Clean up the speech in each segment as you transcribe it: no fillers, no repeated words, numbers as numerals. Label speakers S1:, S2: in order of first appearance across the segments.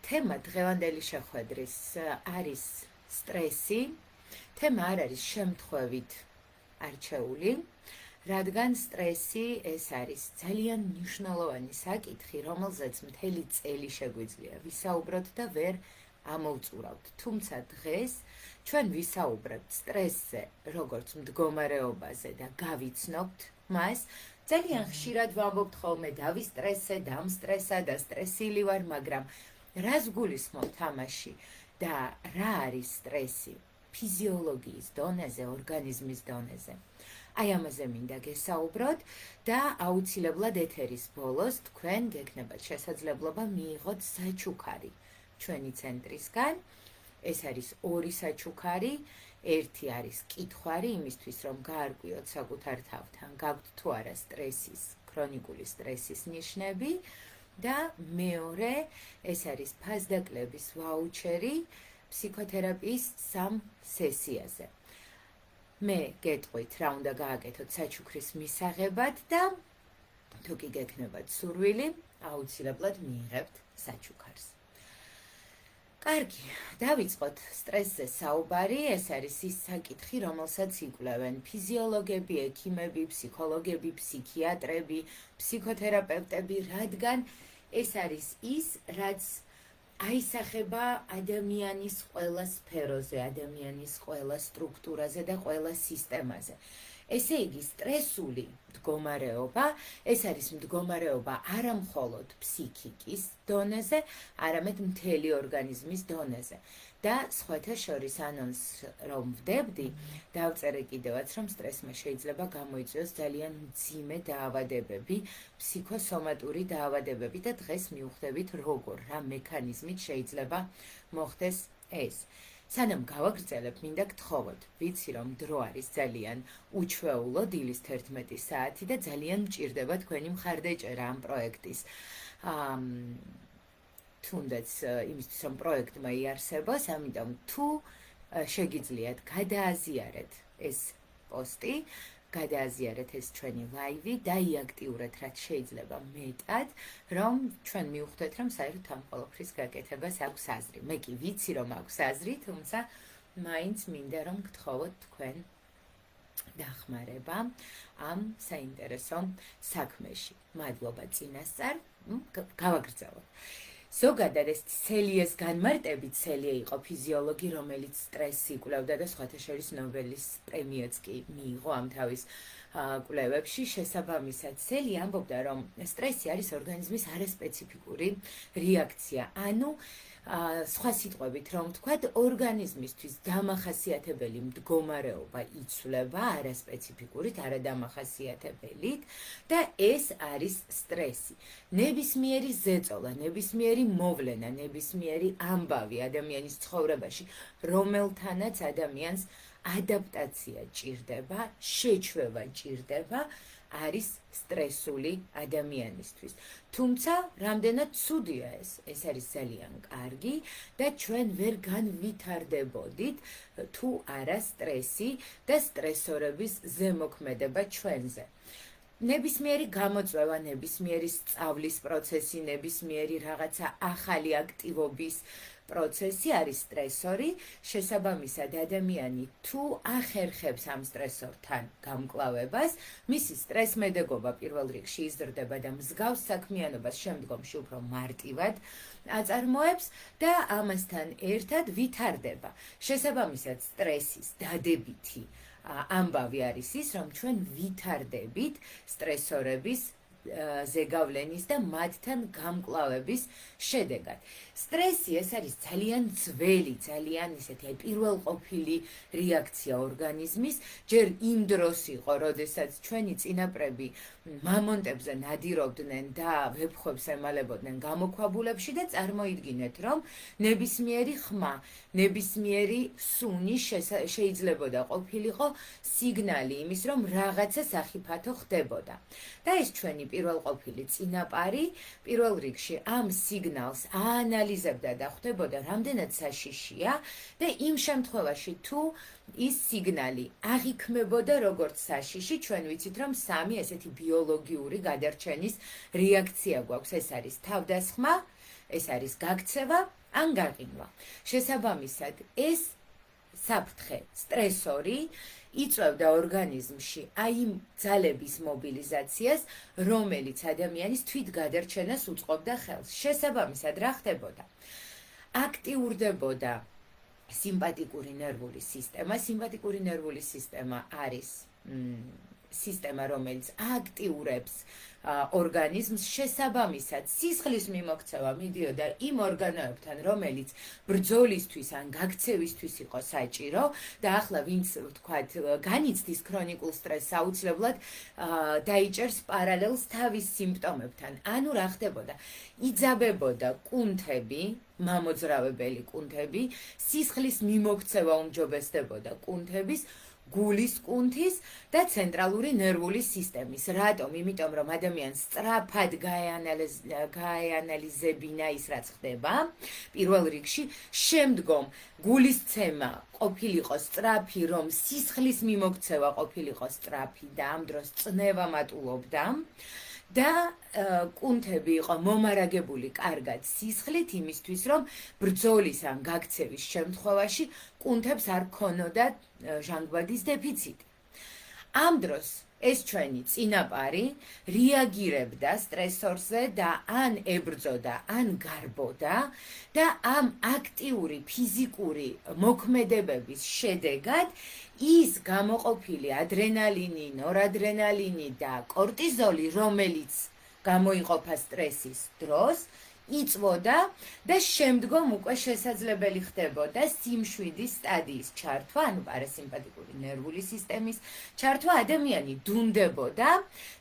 S1: თემა დღევანდელი შეხვედრის არის სტრესი. თემა არ არის შემთხვევით არჩეული, რადგან სტრესი ეს არის ძალიან მნიშვნელოვანი საკითხი, რომელზეც მთელი წელი შეგვიძლია ვისაუბროთ და ვერ ამოვწურავთ. თუმცა დღეს ჩვენ ვისაუბრებთ სტრესზე, როგორც მდგომარეობაზე და გავიცნობთ მას. ძალიან ხშირად ვამბობთ ხოლმე დავისტრესე, დამსტრესა და სტრესილი ვარ, მაგრამ რას გულისხმობთ ამაში და რა არის სტრესი? ფიზიოლოგიის დონეზე, ორგანიზმის დონეზე. აი ამაზე მინდა გესაუბროთ და აუცილებლად ეთერის ბოლოს თქვენ გექნებათ შესაძლებლობა მიიღოთ საჩუქარი ჩვენი ცენტრისგან. ეს არის ორი საჩუქარი, ერთი არის კითხვარი იმისთვის, რომ გაარკვიოთ საკუთარ თავთან, გაქვთ თუ არა სტრესის, ქრონიკული სტრესის ნიშნები და მეორე ეს არის ფასდაკლების ვაუჩერი ფსიქოთერაპიის 3 სესიაზე. მე გეტყვით რა უნდა გააკეთოთ საჩუქრის მისაღებად და თუ კი გექნებათ სურვილი, აუცილებლად მიიღებთ საჩუქარს. კარგი, დავიწყოთ სტრესზე საუბარი. ეს არის ის საკითხი, რომელსაც იკვლევენ ფიზიოლოგები, ექიმები, ფსიქოლოგები, ფსიქიატრები, ფსიქოთერაპევტები, რადგან ეს არის ის, რაც აისახება ადამიანის ყველა სფეროზე, ადამიანის ყველა სტრუქტურაზე და ყველა სისტემაზე. ესე იგი, სტრესული მდგომარეობა, ეს არის მდგომარეობა არა მხოლოდ ფსიქიკის დონეზე, არამედ მთელი ორგანიზმის დონეზე. და სხვათა შორის ანონსს რომ ვდებდი, დავწერე კიდევაც, რომ სტრესმა შეიძლება გამოიწვიოს ძალიან მძიმე დაავადებები, ფსიქოსომატური დაავადებები და დღეს მივხვდებით როგორ, რა მექანიზმით შეიძლება მოხდეს ეს. სანამ გავაგრძელებ, მინდა გთხოვოთ, ვიცი რომ დრო არის ძალიან უჩვეულო, დილის 11 საათი და ძალიან მჭირდება თქვენი მხარდაჭერა ამ პროექტის. თუნდაც იმისთვის, რომ პროექტმა იარსებოს, ამიტომ თუ შეგიძლიათ გადააზიარეთ ეს პოსტი, გადააზიარეთ ეს ჩვენი ლაივი, დაიაქტიურეთ რაც შეიძლება მეტად, რომ ჩვენ მივხვდეთ, რომ საერთოდ ამ ყველაფრის გაკეთებას აქვს აზრი. მე კი ვიცი, რომ აქვს აზრი, თუმცა მაინც მინდა რომ გთხოვოთ თქვენ დახმარება ამ საინტერესო საქმეში. მადლობა წინასწარ, გავაგრძელოთ. ზოგადად ეს სელიეს განმარტებით, სელია იყო ფიზიოლოგი, რომელიც სტრესს იკვლევდა და სხვათა შორის ნობელის პრემიაც კი მიიღო ამ თავის კვლევებში. შესაბამისად, სელი ამბობდა, რომ სტრესი არის ორგანიზმის არასპეციფიკური რეაქცია. ანუ სხვა სიტყვებით რომ ვთქვათ, ორგანიზმისთვის დამახასიათებელი მდგომარეობა იცვლება არასპეციფიკურით, არადამახასიათებელით და ეს არის სტრესი. ნებისმიერი ზეწოლა, ნებისმიერი მოვლენა, ნებისმიერი ამბავი ადამიანის ცხოვრებაში, რომელთანაც ადამიანს ადაპტაცია ჭირდება, შეჩვევა ჭირდება, არის სტრესული ადამიანისთვის. თუმცა, რამდენად ცუდია ეს არის ძალიან კარგი და ჩვენ ვერ განვითარდებოდით თუ არა სტრესი და სტრესორების ზემოქმედება ჩვენზე. ნებისმიერი გამოწვევა, ნებისმიერი სწავლის პროცესი, ნებისმიერი რაღაცა ახალი აქტივობის პროცესი არის სტრესორი. შესაბამისად, ადამიანი თუ ახერხებს ამ სტრესორთან გამკლავებას, მისი სტრესმედეგობა პირველ რიგში იზრდება და მსგავს საქმიანობას შემდგომში უფრო მარტივად აწარმოებს და ამასთან ერთად ვითარდება. შესაბამისად, სტრესის დადებითი ამბავი არის ის, რომ ჩვენ ვითარდებით სტრესორების ზეგავლენის და მათთან გამკლავების შედეგად. სტრესი ეს არის ძალიან ძველი, ძალიან ისეთი პირველყოფილი რეაქცია ორგანიზმის. ჯერ იმ დროს იყო, როდესაც ჩვენი წინაპრები მამონტებზე ნადირობდნენ და ვეფხვებს ემალებოდნენ გამოქვაბულებში და წარმოიდგინეთ, რომ ნებისმიერი ხმა, ნებისმიერი სუნი შეიძლებოდა ყოფილიყო სიგნალი იმის, რომ რაღაცა სახიფათო ხდებოდა. და ეს ჩვენი პირველყოფილი წინაპარი პირველ რიგში ამ სიგნალს აანალიზებდა და ხვდებოდა, რამდენად საშიშია და იმ შემთხვევაში თუ ის სიგნალი აღიქმებოდა როგორც საშიში, ჩვენ ვიცით, რომ 3 ესეთი ბიოლოგიური გადარჩენის რეაქცია გვაქვს. ეს არის თავდასხმა, ეს არის გაქცევა ან გაყინვა. შესაბამისად, ეს საფრთხე, სტრესორი იწვევდა ორგანიზმში აი იმ ძალების მობილიზაციას, რომელიც ადამიანის თვითგადარჩენას უწყობდა ხელს. შესაბამისად, რა ხდებოდა? აქტიურდებოდა სიმპათიკური ნერვული სისტემა. სიმპათიკური ნერვული სისტემა არის სისტემა, რომელიც აქტიურებს ორგანიზმს. შესაბამისად, სისხლის მიმოქცევა მიდიოდა იმ ორგანოებთან, რომელიც ბრძოლისთვის ან გაქცევისთვის იყო საჭირო და ახლა ვინც ვთქვათ განიცდის ქრონიკულ სტრესს, აუცილებლად დაიჭერს პარალელს თავის სიმპტომებთან. ანუ რა ხდებოდა? იძაბებოდა კუნთები, მამოძრავებელი კუნთები, სისხლის მიმოქცევა უმჯობესდებოდა კუნთების, გულის კუნთის და ცენტრალური ნერვული სისტემის. რატომ? იმიტომ რომ ადამიანს სწრაფად გაეანალიზებინა ის რაც ხდება პირველ რიგში, შემდგომ გულისცემა ყოფილიყო სწრაფი, რომ სისხლის მიმოქცევა ყოფილიყო სწრაფი და ამ დროს წნევა მატულობდა და კუნთები იყო მომარაგებული კარგად სისხლით იმისთვის, რომ ბრძოლის ან გაქცევის შემთხვევაში კუნთებს არ ქონოდათ ჟანგბადის დეფიციტი. ამ დროს ეს ჩვენი წინაპარი რეაგირებდა სტრესორზე და ან ებრძოდა, ან გარბოდა და ამ აქტიური ფიზიკური მოქმედებების შედეგად ის გამოყოფილი ადრენალინი, ნორადრენალინი და კორტიზოლი, რომელიც გამოიყოფა სტრესის დროს, იწვოდა და შემდგომ უკვე შესაძლებელი ხდებოდა სიმშვიდის სტადიის ჩართვა, ანუ პარასიმპათიკური ნერვული სისტემის ჩართვა. ადამიანი დუნდებოდა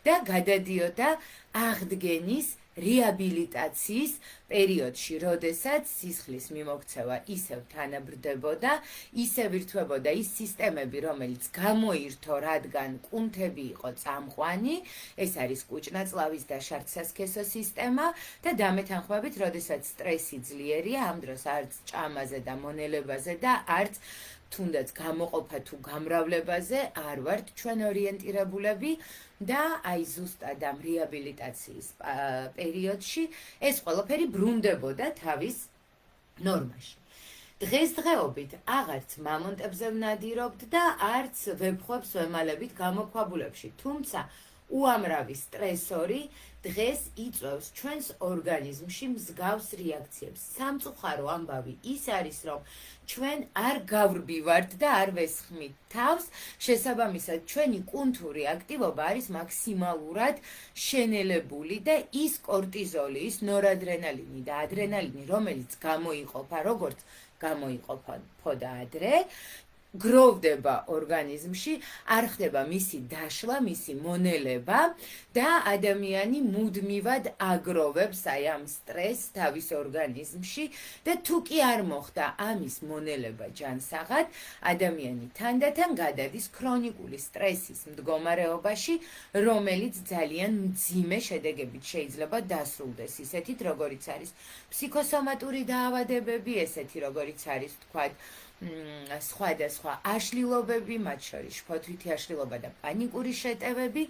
S1: და გადადიოდა აღდგენის რეაბილიტაციის პერიოდში, როდესაც სისხლის მიმოქცევა ისევ თანაბრდებოდა, ისევ ირთვებოდა ის სისტემები, რომელიც გამოირთო, რადგან კუნთები იყო წამყვანი, ეს არის კუჭნაწლავის და შარდსასქესო სისტემა და დამეთანხმებით, როდესაც სტრესი ძლიერია, ამ დროს არც ჭამაზე და მონელებაზე და არც თუნდაც გამოყოფა თუ გამრავლებაზე არ ვართ ჩვენ ორიენტირებულები და აი ზუსტად ამ რეაბილიტაციის პერიოდში ეს ყველაფერი ბრუნდებოდა თავის ნორმაში. დღესდღეობით აღარც მამონტებზე ვნადირობთ და არც ვებხვებს ვემალებით გამოქვაბულებში, თუმცა უამრავი სტრესორი დღეს იწვევს ჩვენს ორგანიზმში მსგავს რეაქციებს. სამწუხარო ამბავი ის არის, რომ ჩვენ არ გავრბივართ და არ ვესხმით თავს, შესაბამისად ჩვენი კუნთური აქტივობა არის მაქსიმალურად შენელებული და ის კორტიზოლი, ის ნორადრენალინი და ადრენალინი, რომელიც გამოიყოფა, როგორც გამოიყოფოდა ადრე, გროვდება ორგანიზმში, არ ხდება მისი დაშლა, მისი მონელება და ადამიანი მუდმივად აგროვებს აი ამ სტრესს თავის ორგანიზმში და თუ კი არ მოხდა ამის მონელება ჯანსაღად, ადამიანი თანდათან გადადის ქრონიკული სტრესის მდგომარეობაში, რომელიც ძალიან მძიმე შედეგებით შეიძლება დასრულდეს, ისეთით როგორიც არის ფსიქოსომატური დაავადებები, ესეთი როგორიც არის თქვათ სხვადასხვა აშლილობები, მათ შორის შფოთვითი აშლილობა და პანიკური შეტევები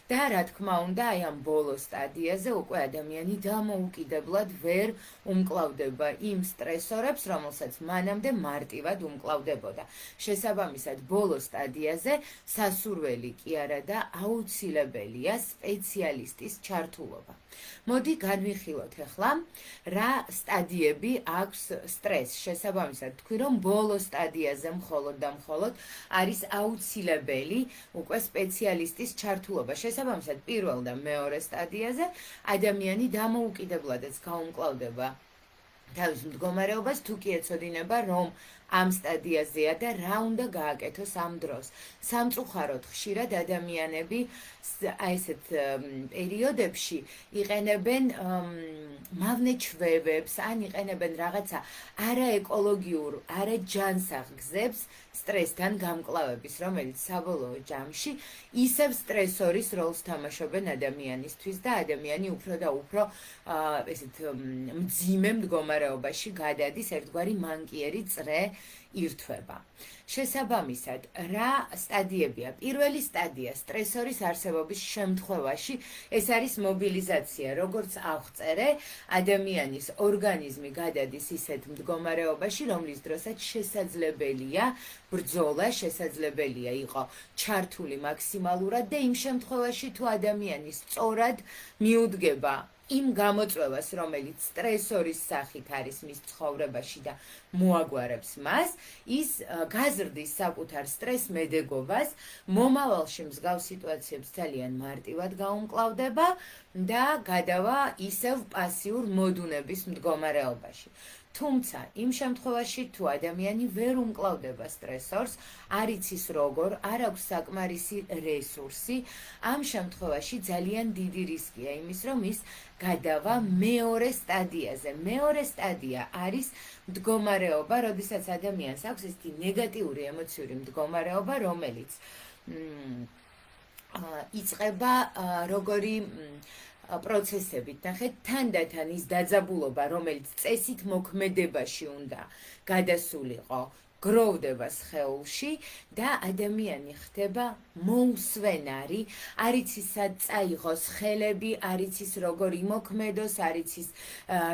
S1: და რა თქმა უნდა, აი ამ ბოლო სტადიაზე უკვე ადამიანი დამოუკიდებლად ვერ უმკლავდება იმ სტრესორებს, რომელსაც მანამდე მარტივად უმკლავდებოდა. შესაბამისად, ბოლო სტადიაზე სასურველი კი არა და აუცილებელია სპეციალისტის ჩართულობა. მოდი განვიხილოთ ახლა, რა სტადიები აქვს სტრესს. შესაბამისად, თქვი რომ ბოლო სტადიაზე მხოლოდ და მხოლოდ არის აუცილებელი უკვე სპეციალისტის ჩართულობა. შესაბამისად, პირველ და მეორე სტადიაზე ადამიანი დამოუკიდებლადაც გაუმკლავდება თავის მდგომარეობას, თუ კი ეცოდინება, რომ ამ სტადიაზეა და რა უნდა გააკეთოს ამ დროს. სამწუხაროდ ხშირად ადამიანები აი ესეთ პერიოდებში იყენებენ მავნე ჩვევებს, ან იყენებენ რაღაცა არაეკოლოგიურ, არაჯანსაღ გზებს სტრესთან გამკლავების, რომელიც საბოლოო ჯამში ისევ სტრესორის როლს თამაშობენ ადამიანისთვის და ადამიანი უფრო და უფრო ესეთ მძიმე მდგომარეობაში მდგომარეობაში გადადის ერთგვარი მანკიერი წრე ირთვება. შესაბამისად, რა სტადიებია? პირველი სტადია სტრესორის არსებობის შემთხვევაში ეს არის მობილიზაცია, როგორც აღწერე, ადამიანის ორგანიზმი გადადის ისეთ მდგომარეობაში, რომლის დროსაც შესაძლებელია ბრძოლა, შესაძლებელია იყო ჩართული მაქსიმალურად და იმ შემთხვევაში თუ ადამიანი სწორად მიუდგება იმ გამოწვევას, რომელიც სტრესორის სახით არის მის ცხოვრებაში და მოაგვარებს მას, ის გაზრდის საკუთარ სტრესმედეგობას, მომავალში მსგავს სიტუაციებს ძალიან მარტივად გაუმკლავდება და გადავა ისევ პასიურ მოდუნების მდგომარეობაში. თუმცა, იმ შემთხვევაში, თუ ადამიანი ვერ უმკლავდება სტრესორს, არ იცის როგორ, არ აქვს საკმარისი რესურსი, ამ შემთხვევაში ძალიან დიდი რისკია იმის, რომ ის გადავა მეორე სტადიაზე. მეორე სტადია არის მდგომარეობა, როდესაც ადამიანს აქვს ესეთი ნეგატიური ემოციური მდგომარეობა, რომელიც იწყება როგორი პროცესებით, ნახეთ, თანდათან ის დაძაბულობა, რომელიც წესით მოქმედებაში უნდა გადასულიყო, გროვდება სხეულში და ადამიანი ხდება მოუსვენარი, არ იცის სად წაიღოს ხელები, არ იცის როგორ იმოქმედოს, არ იცის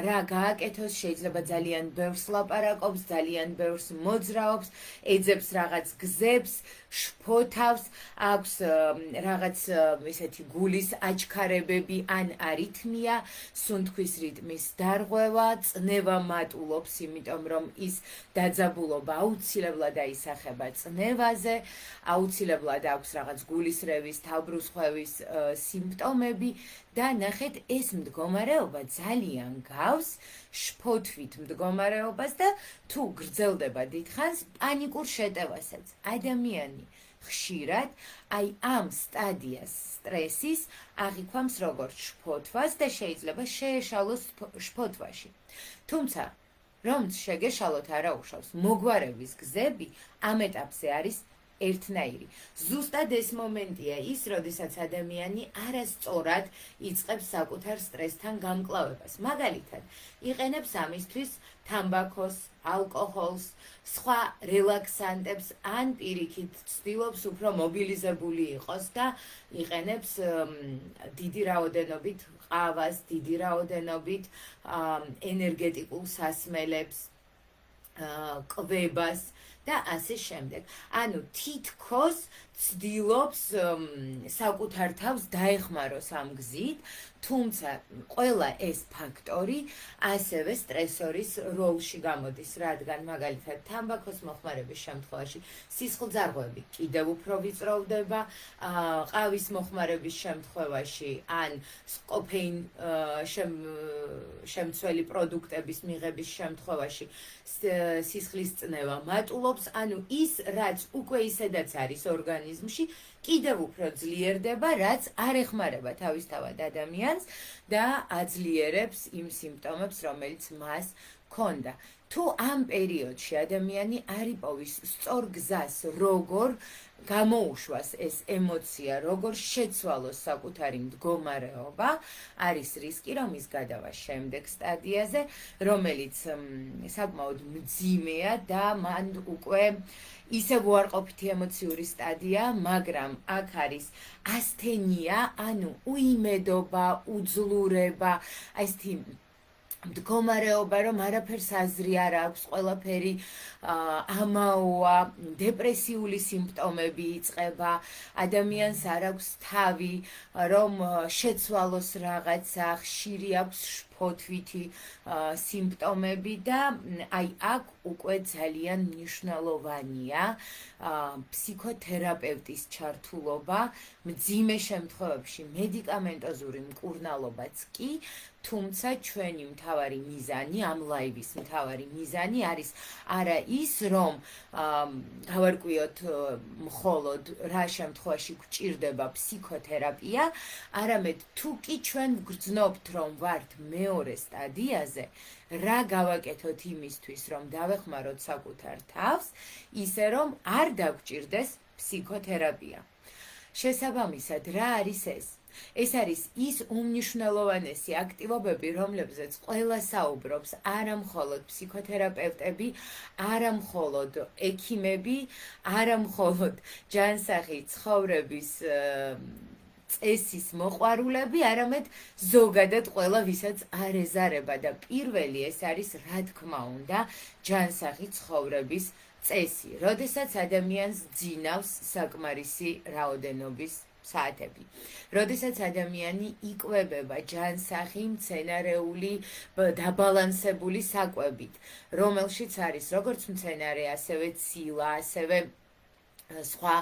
S1: რა გააკეთოს, შეიძლება ძალიან ბევრს ლაპარაკობს, ძალიან ბევრს მოძრაობს, ეძებს რაღაც გზებს, შფოთავს, აქვს რაღაც ესეთი გულის აჩქარებები ან არითმია, სუნთქვის რიტმის დარღვევა, წნევა მატულობს, იმიტომ რომ ის დაძაბულობა აუცილებლად აისახება წნევაზე, აუცილებლად აქვს რაღაც გულისრევის, თავბრუსხვევის სიმპტომები და ნახეთ, ეს მდგომარეობა ძალიან გავს შფოთვით მდგომარეობას და თუ გრძელდება დიდხანს, პანიკურ შეტევასაც. ადამიანი ხშირად აი ამ სტადიას სტრესის აღიქვამს როგორც შფოთვას და შეიძლება შეეშალოს შფოთვაში. თუმცა, რომც შეგეშალოთ არა უშავს, მოგვარების გზები ამ ეტაპზე არის ერთნაირი. ზუსტად ეს მომენტია ის, როდესაც ადამიანი არასწორად იწყებს საკუთარ სტრესთან გამკლავებას. მაგალითად, იყენებს ამისთვის თამბაქოს, ალკოჰოლს, სხვა რელაქსანტებს, ან პირიქით ცდილობს უფრო მობილიზებული იყოს და იყენებს დიდი რაოდენობით ყავას, დიდი რაოდენობით ენერგეტიკულ სასმელებს, კვებას და ასე შემდეგ. ანუ თითქოს ცდილობს საკუთარ თავს დაეხმაროს ამ გზით, თუმცა ყველა ეს ფაქტორი ასევე სტრესორის როლში გამოდის, რადგან მაგალითად თამბაქოს მოხმარების შემთხვევაში სისხლძარღვები კიდევ უფრო ვიწროვდება, ყავის მოხმარების შემთხვევაში ან კოფეინ შემცველი პროდუქტების მიღების შემთხვევაში სისხლის წნევა მატულობს, ანუ ის, რაც უკვე ისედაც არის ორგანიზმში, კიდევ უფრო ძლიერდება, რაც არ ეხმარება თავისთავად ადამიანს და აძლიერებს იმ სიმპტომებს, რომელიც მას ჰქონდა. თუ ამ პერიოდში ადამიანი არ იპოვის სწორ გზას, როგორ გამოუშვას ეს ემოცია, როგორ შეცვალოს საკუთარი მდგომარეობა, არის რისკი, რომ ის გადავა შემდეგ სტადიაზე, რომელიც საკმაოდ მძიმეა და მან უკვე ისევ უარყოფითი ემოციური სტადია, მაგრამ აქ არის ასთენია, ანუ უიმედობა, უძლურება, ესეთი მდგომარეობა, რომ არაფერს აზრი არ აქვს, ყველაფერი ამაოა, დეპრესიული სიმპტომები იწყება, ადამიანს არ აქვს თავი, რომ შეცვალოს რაღაცა, ხშირი აქვს შფოთვითი სიმპტომები და აი აქ უკვე ძალიან მნიშვნელოვანია ფსიქოთერაპევტის ჩართულობა, მძიმე შემთხვევებში მედიკამენტოზური მკურნალობაც კი, თუმცა ჩვენი მთავარი მიზანი, ამ ლაივის მთავარი მიზანი არის არა ის, რომ გავარკვიოთ მხოლოდ რა შემთხვევაში გვჭირდება ფსიქოთერაპია, არამედ თუ კი ჩვენ ვგრძნობთ, რომ ვართ მეორე სტადიაზე, რა გავაკეთოთ იმისთვის, რომ დავეხმაროთ საკუთარ თავს, ისე რომ არ დაგვჭირდეს ფსიქოთერაპია. შესაბამისად, რა არის ეს? ეს არის ის უმნიშვნელოვანესი აქტივობები, რომლებზეც ყველა საუბრობს, არა მხოლოდ ფსიქოთერაპევტები, არა მხოლოდ ექიმები, არა მხოლოდ ჯანსაღი ცხოვრების წესის მოყვარულები, არამედ ზოგადად ყველა, ვისაც არ ეზარება და პირველი ეს არის, რა თქმა უნდა, ჯანსაღი ცხოვრების წესი, როდესაც ადამიანს ძინავს საკმარისი რაოდენობის საათები. როდესაც ადამიანი იკვებება ჯანსაღი, მცენარეული, დაბალანსებული საკვებით, რომელშიც არის როგორც მცენარე, ასევე ცილა, ასევე სხვა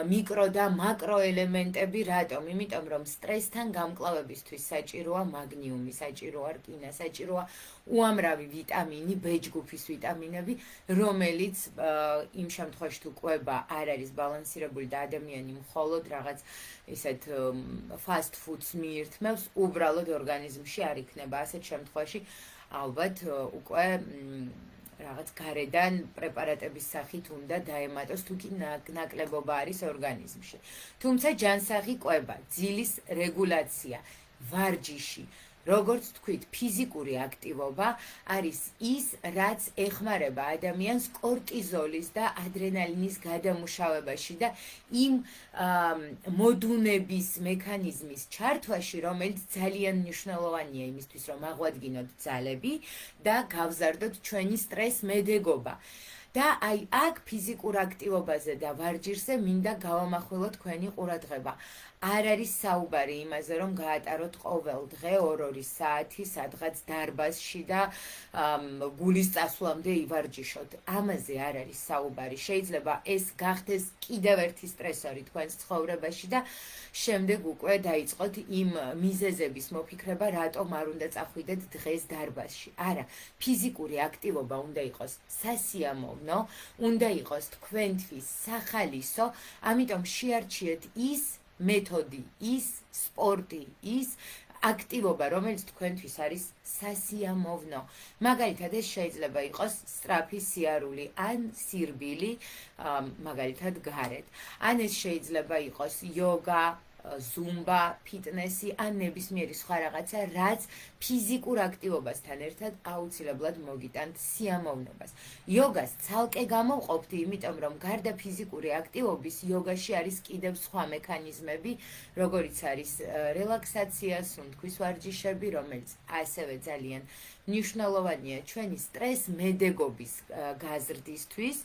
S1: მიკრო და მაკრო ელემენტები, რატომ? იმიტომ რომ სტრესთან გამკლავებისთვის საჭიროა მაგნიუმი, საჭიროა რკინა, საჭიროა უამრავი ვიტამინი, B ჯგუფის ვიტამინები, რომელიც იმ შემთხვევაში თუ კვება არ არის ბალანსირებული და ადამიანი მხოლოდ რაღაც ისეთ fast foods მიირთმევს, უბრალოდ ორგანიზმში არ იქნება. ასეთ შემთხვევაში ალბათ უკვე რაღაც გარედან პრეპარატების სახით უნდა დაემატოს, თუ კი ნაკლებობა არის ორგანიზმში. თუმცა ჯანსაღი კვება, ძილის რეგულაცია, ვარჯიში, როგორც თქვით, ფიზიკური აქტივობა არის ის, რაც ეხმარება ადამიანს კორტიზოლის და ადრენალინის გადამუშავებაში და იმ მოდუნების მექანიზმის ჩართვაში, რომელიც ძალიან მნიშვნელოვანია იმისთვის, რომ აღვადგინოთ ძალები და გავზარდოთ ჩვენი სტრეს-მედეგობა. და აი აქ ფიზიკურ აქტივობაზე და ვარჯიშზე მინდა გავამახვილოთ თქვენი ყურადღება. არ არის საუბარი იმაზე, რომ გაატაროთ ყოველ დღე 2-2 საათი სადღაც დარბაზში და გულის წასვლამდე ივარჯიშოთ. ამაზე არ არის საუბარი. შეიძლება ეს გახდეს კიდევ ერთი სტრესორი თქვენს ცხოვრებაში და შემდეგ უკვე დაიწყოთ იმ მიზეზების მოფიქრება, რატომ არ უნდა წახვიდეთ დღეს დარბაზში. არა, ფიზიკური აქტივობა უნდა იყოს სასიამოვნო, უნდა იყოს თქვენთვის სახალისო, ამიტომ შეარჩიეთ ის მეთოდი, ის სპორტი, ის აქტივობა, რომელიც თქვენთვის არის სასიამოვნო. მაგალითად, ეს შეიძლება იყოს სწრაფი სიარული ან სირბილი, მაგალითად გარეთ. ან ეს შეიძლება იყოს იოგა, ზუმბა, ფიტნესი ან ნებისმიერი სხვა რაღაცა, რაც ფიზიკურ აქტივობასთან ერთად აუცილებლად მოგიტანთ სიამოვნებას. იოგას ცალკე გამოვყოფდი, იმიტომ რომ გარდა ფიზიკური აქტივობის, იოგაში არის კიდევ სხვა მექანიზმები, როგორიც არის რელაქსაცია, სუნთქვის ვარჯიშები, რომელიც ასევე ძალიან მნიშვნელოვანია ჩვენი სტრეს-მედეგობის გაზრდისთვის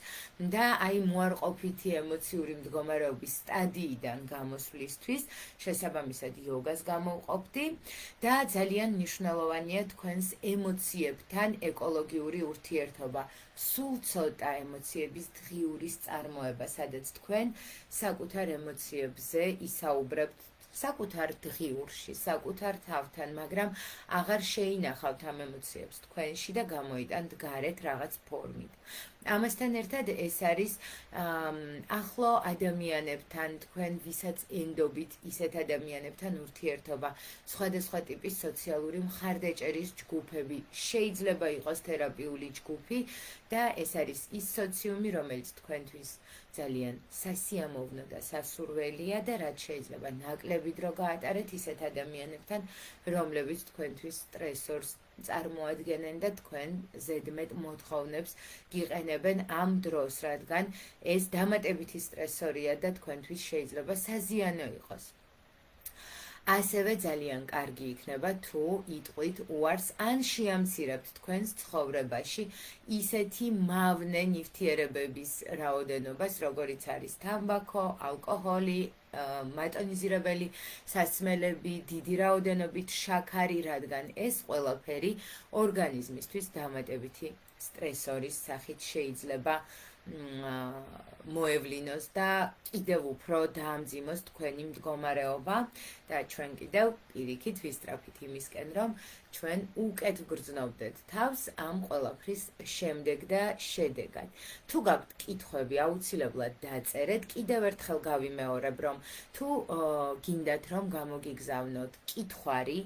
S1: და აი მოარყოფითი ემოციური მდგომარეობის სტადიიდან გამოსვლისთვის, შესაბამისად იოგას გამოვყოფდი და ძალიან მნიშვნელოვანია თქვენს ემოციებთან ეკოლოგიური ურთიერთობა. სულ ცოტა ემოციების დღიურის წარმოება, სადაც თქვენ საკუთარ ემოციებზე ისაუბრებთ საკუთარ დღიურში, საკუთარ თავთან, მაგრამ აღარ შეინახავთ ამ ემოციებს თქვენში და გამოიტანთ გარეთ რაღაც ფორმით. ამასთან ერთად ეს არის ახლო ადამიანებთან, თქვენ ვისაც ენდობით, ისეთ ადამიანებთან ურთიერთობა, სხვადასხვა ტიპის სოციალური მხარდაჭერის ჯგუფები, შეიძლება იყოს თერაპიული ჯგუფი და ეს არის ის სოციუმი, რომელიც თქვენთვის ძალიან სასიამოვნო და სასურველია და რაც შეიძლება ნაკლები დრო გაატარეთ ისეთ ადამიანებთან, რომლებიც თქვენთვის სტრესორს წარმოადგენენ და თქვენ ზედმეტ მოთხოვნებს გიყენებენ ამ დროს, რადგან ეს დამატებითი სტრესორია და თქვენთვის შეიძლება საზიანო იყოს. ასევე ძალიან კარგი იქნება თუ იტყვით უარს ან შეამცირებთ თქვენს ცხოვრებაში ისეთი მავნე ნივთიერებების რაოდენობას, როგორიც არის თამბაქო, ალკოჰოლი, მატონიზირებელი სასმელები, დიდი რაოდენობით შაქარი, რადგან ეს ყველაფერი ორგანიზმისთვის დამატებითი სტრესორის სახით შეიძლება მოევლინოს და კიდევ უფრო დაამძიმოს თქვენი მდგომარეობა და ჩვენ კიდევ პირიქით ვისწრაფით იმისკენ, რომ ჩვენ უკეთ გრძნობდეთ თავს ამ ყველაფრის შემდეგ და შედეგად. თუ გაქვთ კითხვები, აუცილებლად დაწერეთ. კიდევ ერთხელ გავიმეორებ, რომ თუ გინდათ რომ გამოგიგზავნოთ კითხვარი,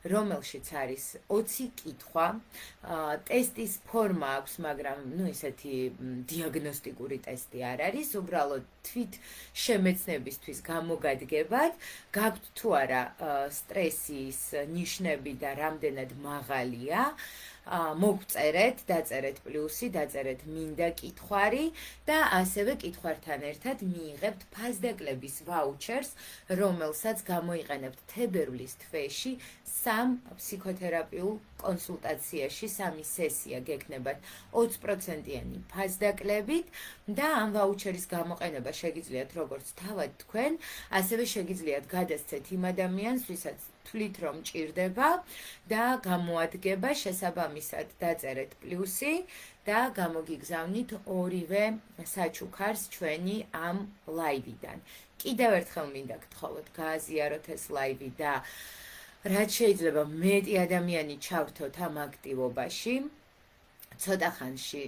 S1: რომელშიც არის 20 კითხვა, ტესტის ფორმა აქვს, მაგრამ ესეთი დიაგნოსტიკური ტესტი არ არის, უბრალოდ თვით შემეცნებისთვის გამოგადგებათ, გაქვთ თუ არა სტრესის ნიშნები და რამდენად მაღალია, მოგწერეთ, დაწერეთ პლუსი, დაწერეთ მინდა კითხვარი და ასევე კითხვართან ერთად მიიღებთ ფასდაკლების ვაუჩერს, რომელსაც გამოიყენებთ თებერვლის თვეში 3 ფსიქოთერაპიულ კონსულტაციაში, 3 სესია გექნებათ 20%-იანი ფასდაკლებით და ამ ვაუჩერის გამოყენება შეგიძლიათ როგორც თავად თქვენ, ასევე შეგიძლიათ გადასცეთ იმ ადამიანს, ვისაც თვლით რომ ჭირდება და გამოადგება, შესაბამისად დაწერეთ პლუსი და გამოგიგზავნით ორივე საჩუქარს ჩვენი ამ ლაივიდან. კიდევ ერთხელ მინდა გთხოვოთ, გააზიაროთ ეს ლაივი და რაც შეიძლება მეტი ადამიანი ჩავრთოთ ამ აქტივობაში. ცოტა ხანში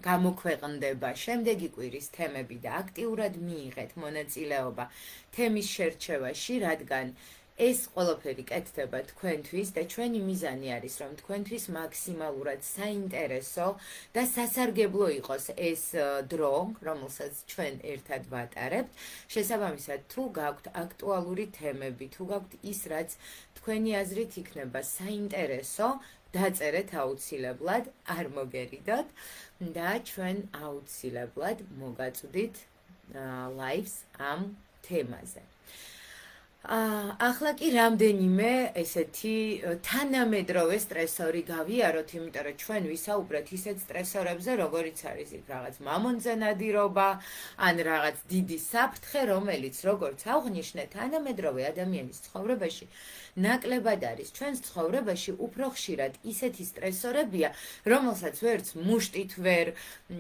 S1: გამოქვეყნდება შემდეგი კვირის თემები და აქტიურად მიიღეთ მონაწილეობა თემის შერჩევაში, რადგან ეს ყველაფერი კეთდება თქვენთვის და ჩვენი მიზანი არის, რომ თქვენთვის მაქსიმალურად საინტერესო და სასარგებლო იყოს ეს დრო, რომელსაც ჩვენ ერთად ვატარებთ. შესაბამისად, თუ გაქვთ აქტუალური თემები, თუ გაქვთ ის, რაც თქვენი აზრით იქნება საინტერესო, დაწერეთ აუცილებლად, არ მოგერიდოთ და ჩვენ აუცილებლად მოგაწვდით ლაივს ამ თემაზე. ახლა კი რამდენიმე ესეთი თანამედროვე სტრესორი გავიაროთ, იმიტომ რომ ჩვენ ვისაუბრეთ ისეთ სტრესორებზე, როგორიც არის რაღაც მამონძე ნადირობა, ან რაღაც დიდი საფრთხე, რომელიც როგორც აღვნიშნე, თანამედროვე ადამიანის ცხოვრებაში ნაკლებად არის. ჩვენს ცხოვრებაში უფრო ხშირად ისეთი სტრესორებია, რომელსაც ვერც მუშტით ვერ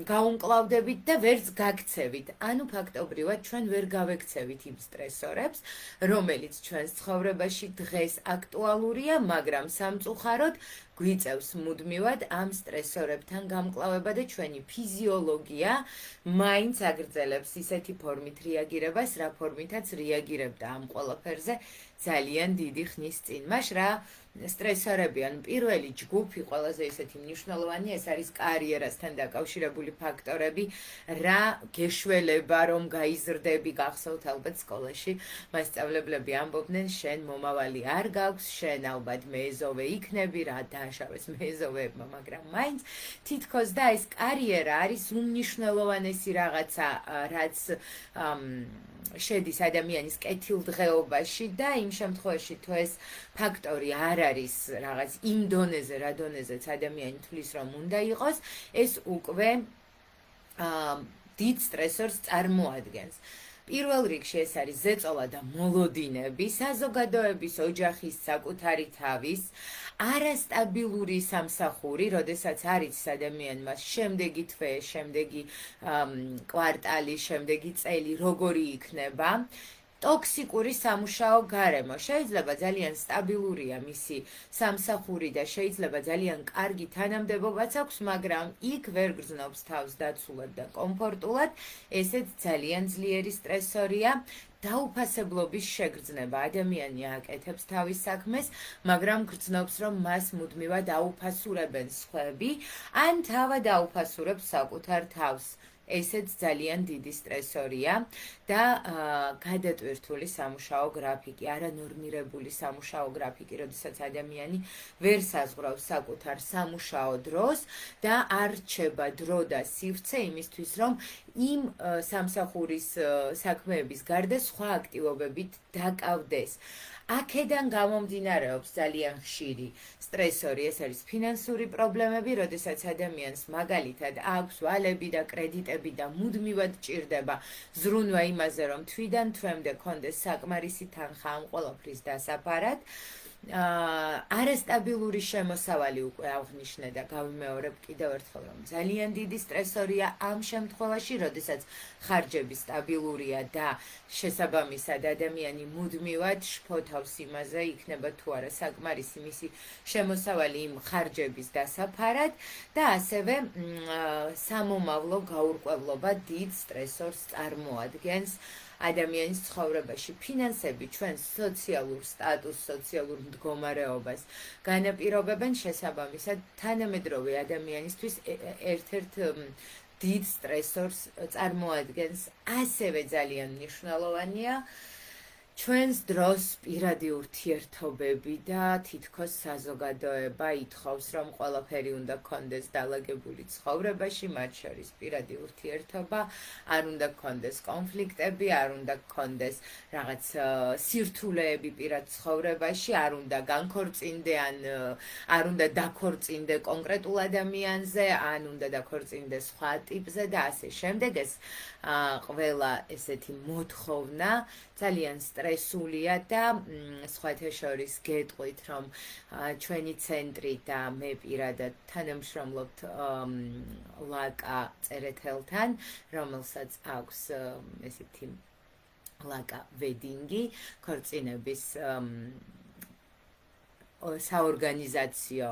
S1: გაუმკლავდებით და ვერც გაქცევით. ანუ ფაქტობრივად ჩვენ ვერ გავექცევით იმ სტრესორებს, რომელიც ჩვენს ცხოვრებაში დღეს აქტუალურია, მაგრამ სამწუხაროდ გვიწევს მუდმივად ამ სტრესორებთან გამკლავება და ჩვენი ფიზიოლოგია მაინც აგრძელებს ისეთი ფორმით რეაგირებას, რა ფორმითაც რეაგირებდა ამ ყველაფერზე ძალიან დიდი ხნის წინ. მას რა სტრესორები, ან პირველი ჯგუფი, ყველაზე ისეთი მნიშვნელოვანი, ეს არის კარიერასთან დაკავშირებული ფაქტორები, რა გეშველება, რომ გაიზრდები, გახსოვთ ალბათ სკოლაში მასწავლებლები ამბობდნენ, შენ მომავალი არ გაქვს, შენ ალბათ მეეზოვე იქნები, რა დააშავეს მეეზოვეებმა, მაგრამ მაინც თითქოს და ეს კარიერა არის უმნიშვნელოვანესი რაღაცა, რაც შედის ადამიანის კეთილდღეობაში და იმ შემთხვევაში თუ ეს ფაქტორი არ არის რაღაც იმ დონეზე, რა დონეზეც ადამიანი თვლის რომ უნდა იყოს, ეს უკვე დიდ სტრესორს წარმოადგენს. პირველ რიგში ეს არის ზეწოლა და მოლოდინები, საზოგადოების, ოჯახის, საკუთარი თავის, არასტაბილური სამსახური, როდესაც არის ადამიანმა შემდეგი თვე, შემდეგი კვარტალი, შემდეგი წელი როგორი იქნება, ტოქსიკური სამუშაო გარემო. შეიძლება ძალიან სტაბილურია მისი სამსახური და შეიძლება ძალიან კარგი თანამდებობაც აქვს, მაგრამ იქ ვერ გრძნობს თავს დაცულად და კომფორტულად. ესეც ძალიან ძლიერი სტრესორია. დაუფასებლობის შეგრძნება. ადამიანი აკეთებს თავის საქმეს, მაგრამ გრძნობს, რომ მას მუდმივად აუფასურებენ სხვები, ან თავად აუფასურებს საკუთარ თავს. ესეც ძალიან დიდი სტრესორია და გადატვირთული სამუშაო გრაფიკი, არანორმირებული სამუშაო გრაფიკი, როდესაც ადამიანი ვერ საზღვრავს საკუთარ სამუშაო დროს და არ რჩება დრო და სივრცე იმისთვის, რომ იმ სამსახურის საქმეების გარდა სხვა აქტივობებით დაკავდეს. აქედან გამომდინარეობს ძალიან ხშირი სტრესორი, ეს არის ფინანსური პრობლემები, როდესაც ადამიანს მაგალითად აქვს ვალები და კრედიტები და მუდმივად ჭირდება ზრუნვა იმაზე, რომ თვიდან თვემდე კონდეს საკმარისი თანხა ამ ყველაფრის დასაფარად არასტაბილური შემოსავალი უკვე აღნიშნე და გავიმეორებ კიდევ ერთხელ, რომ ძალიან დიდი სტრესორია ამ შემთხვევაში, როდესაც ხარჯები სტაბილურია და შესაბამისად ადამიანი მუდმივად შფოთავს იმაზე, იქნება თუ არა საკმარისი მისი შემოსავალი იმ ხარჯების დასაფარად და ასევე სამომავლო გაურკვევლობა დიდ სტრესორს წარმოადგენს ადამიანის ცხოვრებაში. ფინანსები ჩვენს სოციალურ სტატუსს, სოციალურ მდგომარეობას განაპირობებენ, შესაბამისად თანამედროვე ადამიანისთვის ერთ-ერთ დიდ სტრესორს წარმოადგენს. ასევე ძალიან მნიშვნელოვანია ჩვენს დროს პირადი ურთიერთობები და თითქოს საზოგადოება ითხოვს, რომ ყველაფერი უნდა გქონდეს დალაგებული ცხოვრებაში, მათ შორის პირადი ურთიერთობა, არ უნდა გქონდეს კონფლიქტები, არ უნდა გქონდეს რაღაც სირთულეები პირად ცხოვრებაში, არ უნდა განქორწინდე, არ უნდა დაქორწინდე კონკრეტულ ადამიანზე, ან უნდა დაქორწინდე სხვა ტიპზე და ასე შემდეგ. ეს ყველა ესეთი მოთხოვნა ძალიან სტრესულია და სხვათა შორის გეტყვით, რომ ჩვენი ცენტრი და მე პირადად თანამშრომლობთ ლაკა წერეთელთან, რომელსაც აქვს ესეთი ლაკა ვედინგი, ქორწინების საორგანიზაციო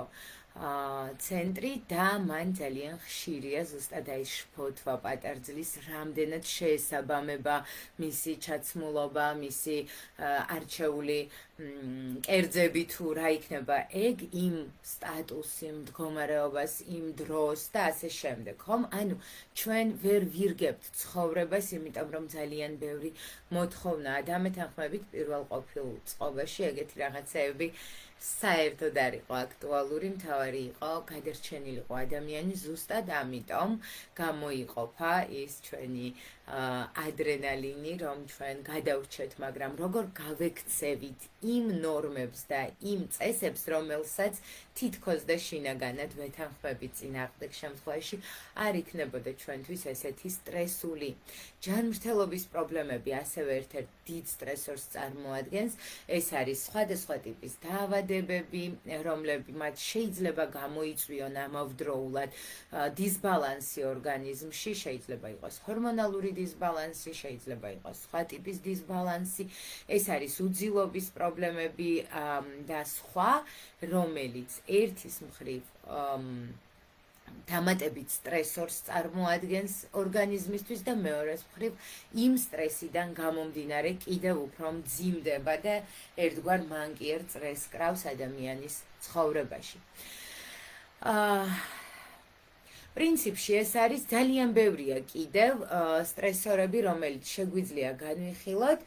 S1: ცენტრი და მან ძალიან ხშირია ზუსტად აი შფოთვა პატარძლის რამდენად შეესაბამება მისი ჩაცმულობა, მისი არჩეული კერძები თუ რა იქნება ეგ იმ სტატუსს, იმ მდგომარეობას, იმ დროს და ასე შემდეგ, ხომ? ანუ ჩვენ ვერ ვირგებთ ცხოვრებას, იმიტომ რომ ძალიან ბევრი მოთხოვნა დამეთანხმებით პირველ ყოფილ წყობაში ეგეთი რაღაცეები საერთოდ არ იყო აქტუალური, მთავარი იყო გადარჩენილიყო ადამიანი, ზუსტად ამიტომ გამოიყოფა ის ჩვენი ადრენალინი, რომ ჩვენ გადავრჩეთ, მაგრამ როგორ გავექცევით იმ ნორმებს და იმ წესებს, რომელსაც თითქოს და შინაგანად ვეთანხმებით წინააღმდეგ შემთხვევაში არ იქნებოდა ჩვენთვის ესეთი სტრესული. ჯანმრთელობის პრობლემები ასევე ერთ-ერთ დიდ სტრესორს წარმოადგენს. ეს არის სხვადასხვა ტიპის დაავადებები, რომლებიც შეიძლება გამოიწვიონ ამავდროულად დისბალანსი ორგანიზმში, შეიძლება იყოს ჰორმონალური დისბალანსი, შეიძლება იყოს სხვა ტიპის დისბალანსი, ეს არის უძილობის პრობლემები და სხვა, რომელიც ერთის მხრივ დამატებით სტრესორს წარმოადგენს ორგანიზმისთვის და მეორეს მხრივ იმ სტრესიდან გამომდინარე კიდევ უფრო მძიმდება და ერთგვარ მანკიერ წრეს კრავს ადამიანის ცხოვრებაში. პრინციპში ეს არის ძალიან ბევრია კიდევ სტრესორები, რომელიც შეგვიძლია განვიხილოთ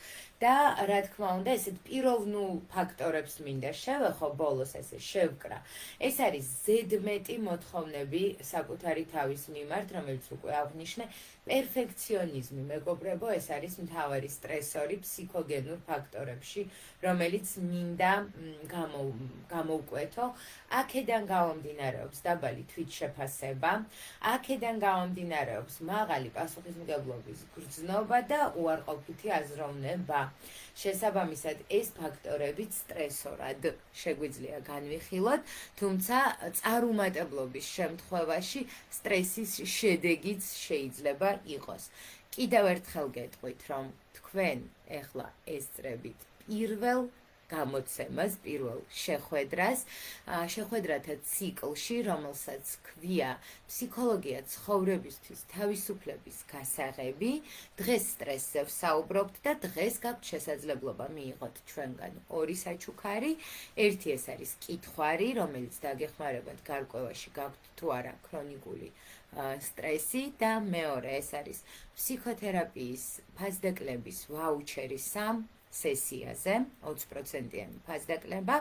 S1: და რა თქმა უნდა, ესეთ პიროვნულ ფაქტორებს მინდა შევეხო ბოლოს ესე შევკრა. ეს არის ზედმეტი მოთხოვნები საკუთარი თავის მიმართ, რომელიც უკვე აღნიშნე, პერფექციონიზმი, მეგობრებო, ეს არის მთავარი სტრესორი ფსიქოგენურ ფაქტორებში, რომელიც მინდა გამოვკვეთო. აქედან გამომდინარეობს დაბალი თვითშეფასება, აქედან გამომდინარეობს მაღალი პასუხისმგებლობის გრძნობა და უარყოფითი აზროვნება. შესაბამისად, ეს ფაქტორები სტრესორად შეგვიძლია განვიხილოთ, თუმცა წარუმატებლობის შემთხვევაში სტრესის შედეგიც შეიძლება იყოს. კიდევ ერთხელ გეტყვით, რომ თქვენ ეხლა ესწრებით პირველ გამოცემას, პირველ შეხვედრათა ციკლში, რომელსაც ქვია ფსიქოლოგია ცხოვრებისთვის თავისუფლების გასაღები. დღეს სტრესზე ვსაუბრობთ და დღეს გაქვთ შესაძლებლობა მიიღოთ ჩვენგან ორი საჩუქარი. ერთი ეს არის კითხვარი, რომელიც დაგეხმარებათ გარკვევაში გაქვთ თუ არა ქრონიკული სტრესი და მეორე ეს არის ფსიქოთერაპიის ფასდაკლების ვაუჩერი 3 სესიაზე 20%-იანი ფასდაკლება,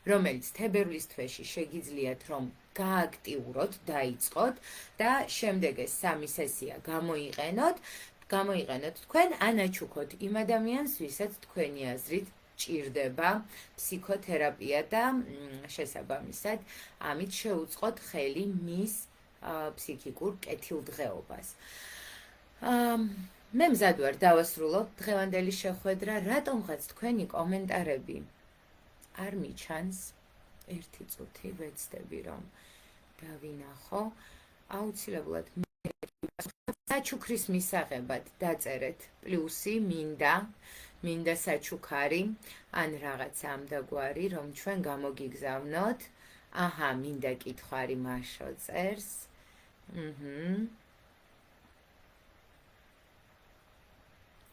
S1: რომელიც თებერვლის თვეში შეგიძლიათ რომ გააქტიუროთ, დაიწყოთ და შემდეგ ეს 3 სესია გამოიყენოთ თქვენ, ანაჩუქოთ იმ ადამიანს, ვისაც თქვენი აზრით ჭირდება ფსიქოთერაპია და შესაბამისად ამით შეუწყოთ ხელი მის ფსიქიკურ კეთილდღეობას. მე მზად ვარ დავასრულოთ დღევანდელი შეხვედრა, რატომღაც თქვენი კომენტარები არ მიჩანს. ერთი წუთი ვეცდები რომ დავინახო. აუცილებლად საჩუქრის მისაღებად დაწერეთ პლუსი მინდა საჩუქარი ან რაღაცა ამდაგვარი რომ ჩვენ გამოგიგზავნოთ. აჰა, მინდა კითხვარი მაშო წერს.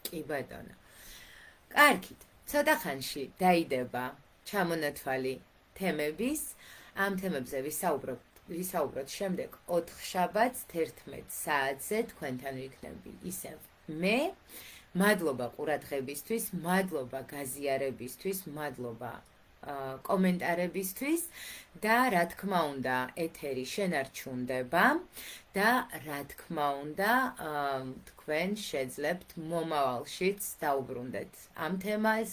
S1: კი ბატონო. კარგით, ცოტა ხანში დაიდება ჩამონათვალი თემების. ამ თემებზე ვისაუბროთ შემდეგ 4 შაბათს 11 საათზე თქვენთან ვიქნები ისევ მე. მადლობა ყურადღებისთვის, მადლობა გაზიარებისთვის, მადლობა კომენტარებისთვის და რა თქმა უნდა ეთერი შენარჩუნდება და რა თქმა უნდა თქვენ შეძლებთ მომავალშიც დაუბრუნდეთ ამ თემას,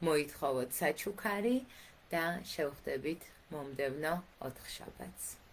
S1: მოითხოვოთ საჩუქარი და შევხვდებით მომდევნო 4 შაბათს.